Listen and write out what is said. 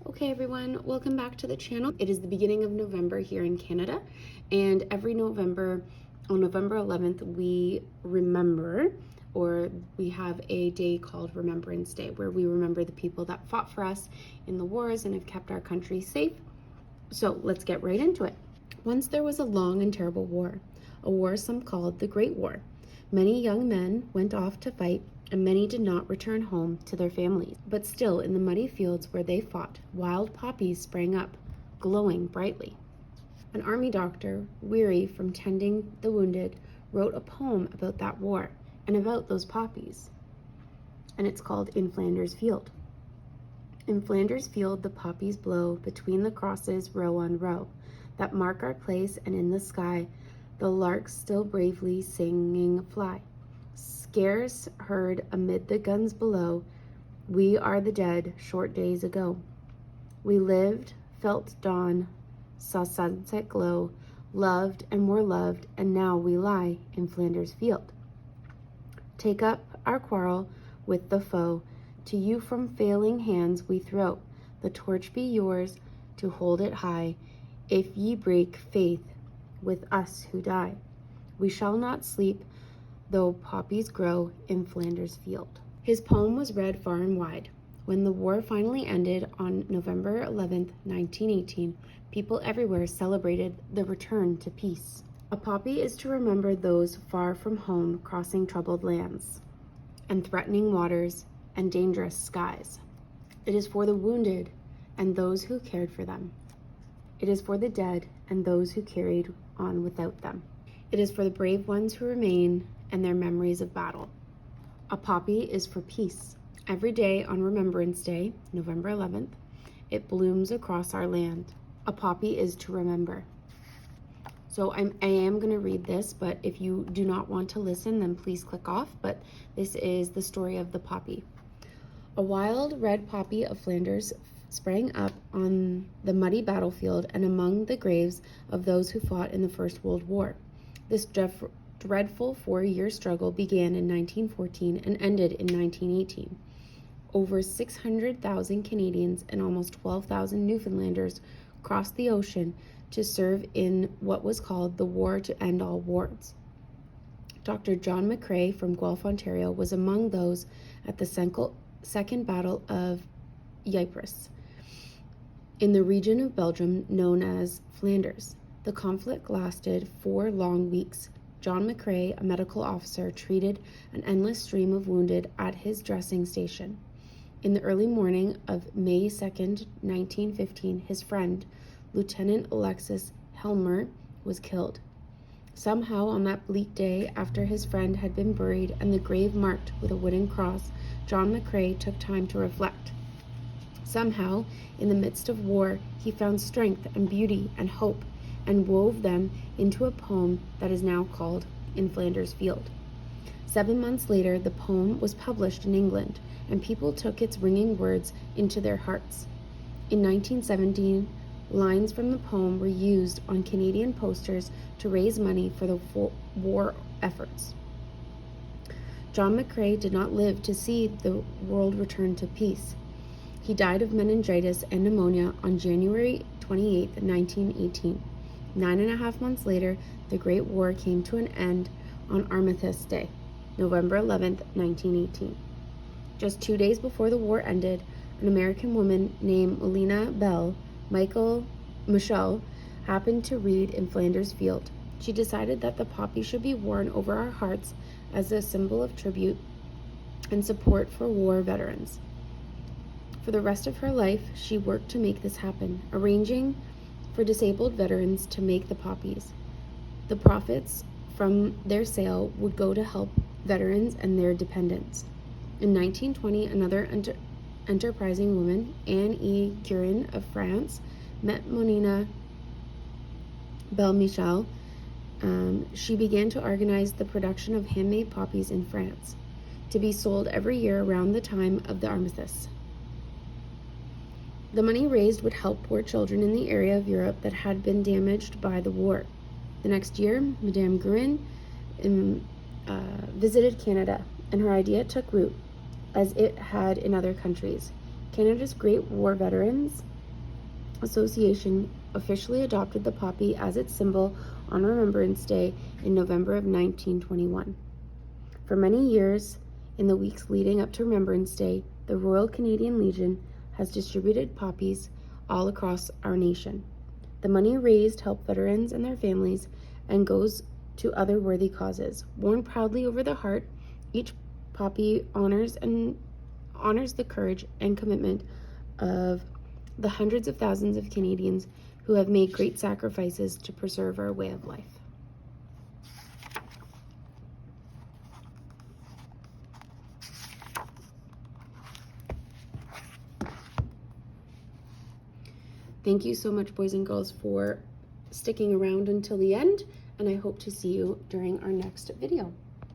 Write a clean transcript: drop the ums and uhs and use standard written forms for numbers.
Okay everyone, welcome back to the channel. It is the beginning of November here in Canada, and every November, on November 11th, we remember, or we have a day called Remembrance Day, where we remember the people that fought for us in the wars and have kept our country safe. So let's get right into it. Once there was a long and terrible war, a war some called the Great War. Many young men went off to fight, and many did not return home to their families. But still, in the muddy fields where they fought, wild poppies sprang up, glowing brightly. An army doctor, weary from tending the wounded, wrote a poem about that war and about those poppies. And it's called In Flanders Field. In Flanders Field the poppies blow, between the crosses row on row, that mark our place, and in the sky the larks still bravely singing fly. Scarce heard amid the guns below, we are the dead short days ago. We lived, felt dawn, saw sunset glow, loved and were loved, and now we lie in Flanders Field. Take up our quarrel with the foe, to you from failing hands we throw. The torch be yours to hold it high, if ye break faith with us who die. We shall not sleep, though poppies grow in Flanders Field. His poem was read far and wide. When the war finally ended on November 11th, 1918, people everywhere celebrated the return to peace. A poppy is to remember those far from home, crossing troubled lands and threatening waters and dangerous skies. It is for the wounded and those who cared for them. It is for the dead and those who carried on without them. It is for the brave ones who remain and their memories of battle. A poppy is for peace. Every day on Remembrance Day, November 11th, it blooms across our land. A poppy is to remember. So I am going to read this, but if you do not want to listen, then please click off. But this is the story of the poppy. A wild red poppy of Flanders sprang up on the muddy battlefield and among the graves of those who fought in the First World War. This dreadful 4-year struggle began in 1914 and ended in 1918. Over 600,000 Canadians and almost 12,000 Newfoundlanders crossed the ocean to serve in what was called the War to End All Wars. Dr. John McCrae from Guelph, Ontario, was among those at the Second Battle of Ypres, in the region of Belgium known as Flanders. The conflict lasted 4 long weeks. John McCrae, a medical officer, treated an endless stream of wounded at his dressing station. In the early morning of May 2nd, 1915, his friend, Lieutenant Alexis Helmer, was killed. Somehow, on that bleak day, after his friend had been buried and the grave marked with a wooden cross, John McCrae took time to reflect. Somehow, in the midst of war, he found strength and beauty and hope, and wove them into a poem that is now called In Flanders Field. 7 months later, the poem was published in England, and people took its ringing words into their hearts. In 1917, lines from the poem were used on Canadian posters to raise money for the war efforts. John McCrae did not live to see the world return to peace. He died of meningitis and pneumonia on January 28, 1918. 9.5 months later, the Great War came to an end on Armistice Day, November 11, 1918. Just 2 days before the war ended, an American woman named Melina Bell Michelle happened to read In Flanders Field. She decided that the poppy should be worn over our hearts as a symbol of tribute and support for war veterans. For the rest of her life, she worked to make this happen, arranging for disabled veterans to make the poppies. The profits from their sale would go to help veterans and their dependents. In 1920, another enterprising woman, Anne E. Guerin of France, met Monina Bell-Michel. She began to organize the production of handmade poppies in France, to be sold every year around the time of the armistice. The money raised would help poor children in the area of Europe that had been damaged by the war. The next year, Madame Guerin visited Canada, and her idea took root, as it had in other countries. Canada's Great War Veterans Association officially adopted the poppy as its symbol on Remembrance Day in November of 1921. For many years, in the weeks leading up to Remembrance Day, the Royal Canadian Legion has distributed poppies all across our nation. The money raised helps veterans and their families and goes to other worthy causes. Worn proudly over the heart, each poppy honors the courage and commitment of the hundreds of thousands of Canadians who have made great sacrifices to preserve our way of life. Thank you so much, boys and girls, for sticking around until the end, and I hope to see you during our next video.